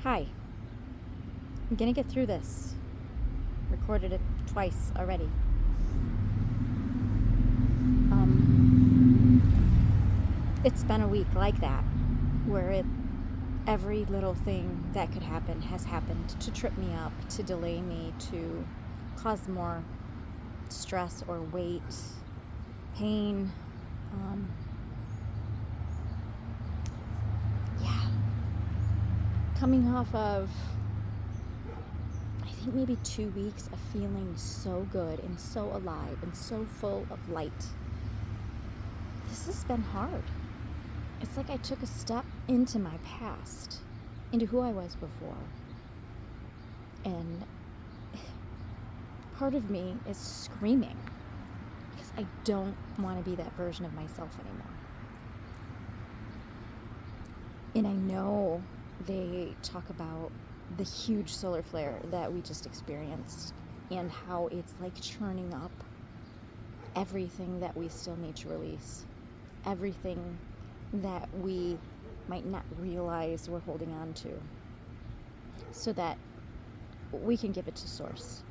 Hi, I'm gonna get through this. Recorded it twice already. It's been a week like that, where every little thing that could happen has happened to trip me up, to delay me, to cause more stress or weight, pain. Coming off of, I think maybe 2 weeks of feeling so good and so alive and so full of light. This has been hard. It's like I took a step into my past, into who I was before. And part of me is screaming because I don't want to be that version of myself anymore. And I know they talk about the huge solar flare that we just experienced and how it's like churning up everything that we still need to release, everything that we might not realize we're holding on to, so that we can give it to Source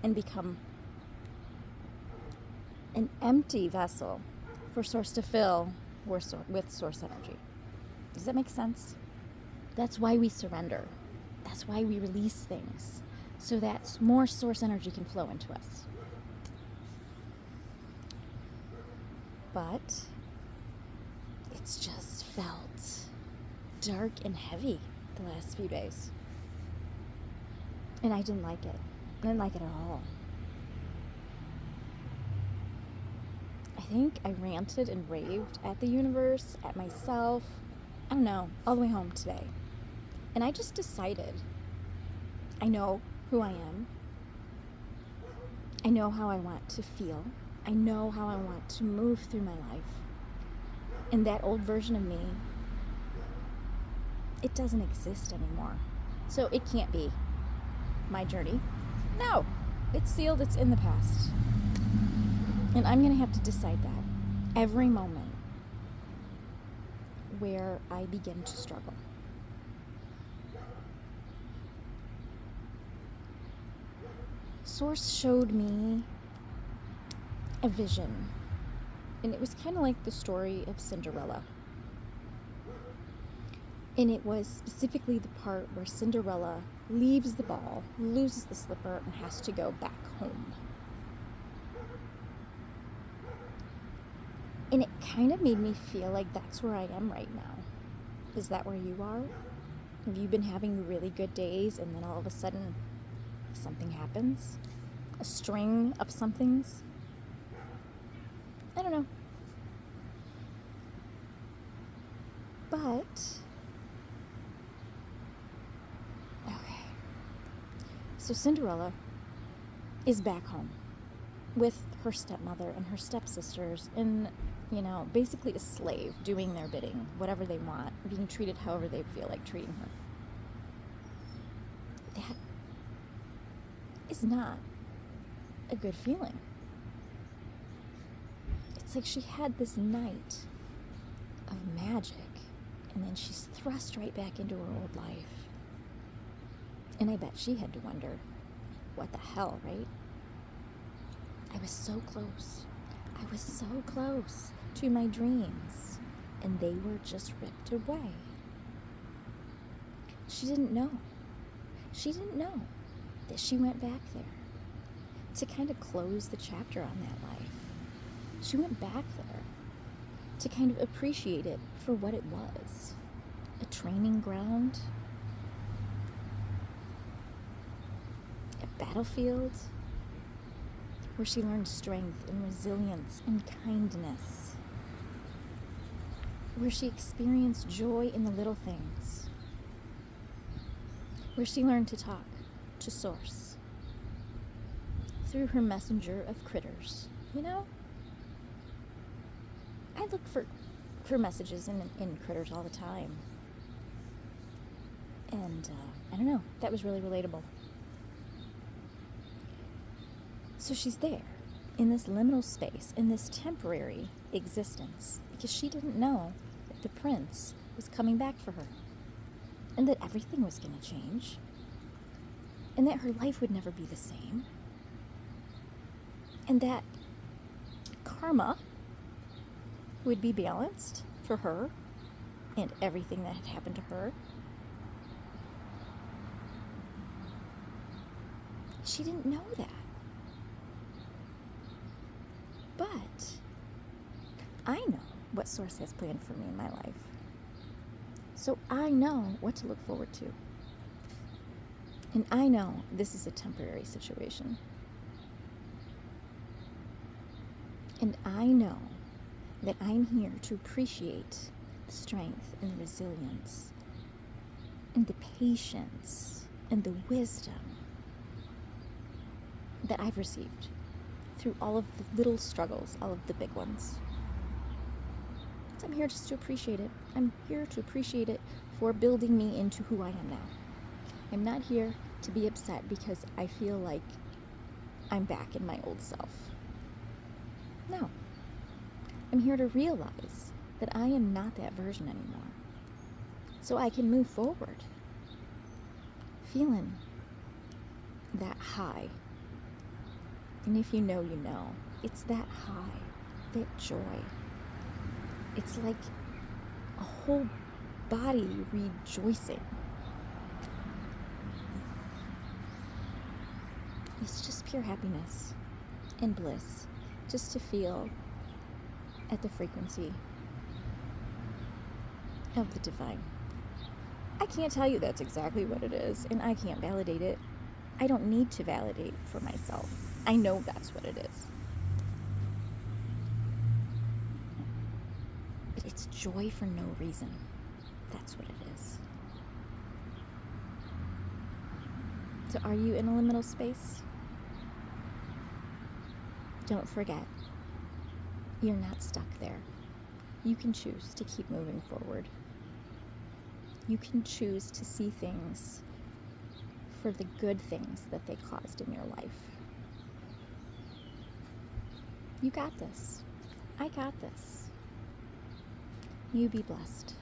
and become an empty vessel for Source to fill with Source energy. Does that make sense? That's why we surrender. That's why we release things, so that more Source energy can flow into us. But it's just felt dark and heavy the last few days. And I didn't like it. I didn't like it at all. I think I ranted and raved at the universe, at myself, I don't know, all the way home today. And I just decided, I know who I am. I know how I want to feel. I know how I want to move through my life. And that old version of me, it doesn't exist anymore. So it can't be my journey. No, it's sealed, it's in the past. And I'm going to have to decide that every moment where I begin to struggle. Source showed me a vision, and it was kind of like the story of Cinderella. And it was specifically the part where Cinderella leaves the ball, loses the slipper, and has to go back home. And it kind of made me feel like that's where I am right now. Is that where you are? Have you been having really good days, and then all of a sudden something happens? A string of somethings? I don't know. But, okay. So Cinderella is back home with her stepmother and her stepsisters and, basically a slave, doing their bidding, whatever they want, being treated however they feel like treating her. That is not a good feeling. It's like she had this night of magic, and then she's thrust right back into her old life. And I bet she had to wonder, what the hell, right? I was so close. I was so close to my dreams, and they were just ripped away. She didn't know. She didn't know that she went back there to kind of close the chapter on that life. She went back there to kind of appreciate it for what it was. A training ground, a battlefield, where she learned strength and resilience and kindness, where she experienced joy in the little things, where she learned to talk to Source through her messenger of critters. I look for messages in critters all the time. And I don't know, that was really relatable. So she's there in this liminal space, in this temporary existence, because she didn't know that the prince was coming back for her. and that everything was going to change, and that her life would never be the same, and that karma would be balanced for her and everything that had happened to her. She didn't know that. But I know what Source has planned for me in my life. So I know what to look forward to. And I know this is a temporary situation. And I know that I'm here to appreciate the strength and the resilience and the patience and the wisdom that I've received through all of the little struggles, all of the big ones. So I'm here just to appreciate it. I'm here to appreciate it for building me into who I am now. I'm not here to be upset because I feel like I'm back in my old self. No. I'm here to realize that I am not that version anymore. So I can move forward feeling that high. And if you know, you know. It's that high, that joy. It's like a whole body rejoicing. It's just pure happiness and bliss, just to feel at the frequency of the divine. I can't tell you that's exactly what it is, and I can't validate it. I don't need to validate for myself. I know that's what it is. But it's joy for no reason. That's what it is. So are you in a liminal space? Don't forget, you're not stuck there. You can choose to keep moving forward. You can choose to see things for the good things that they caused in your life. You got this. I got this. You be blessed.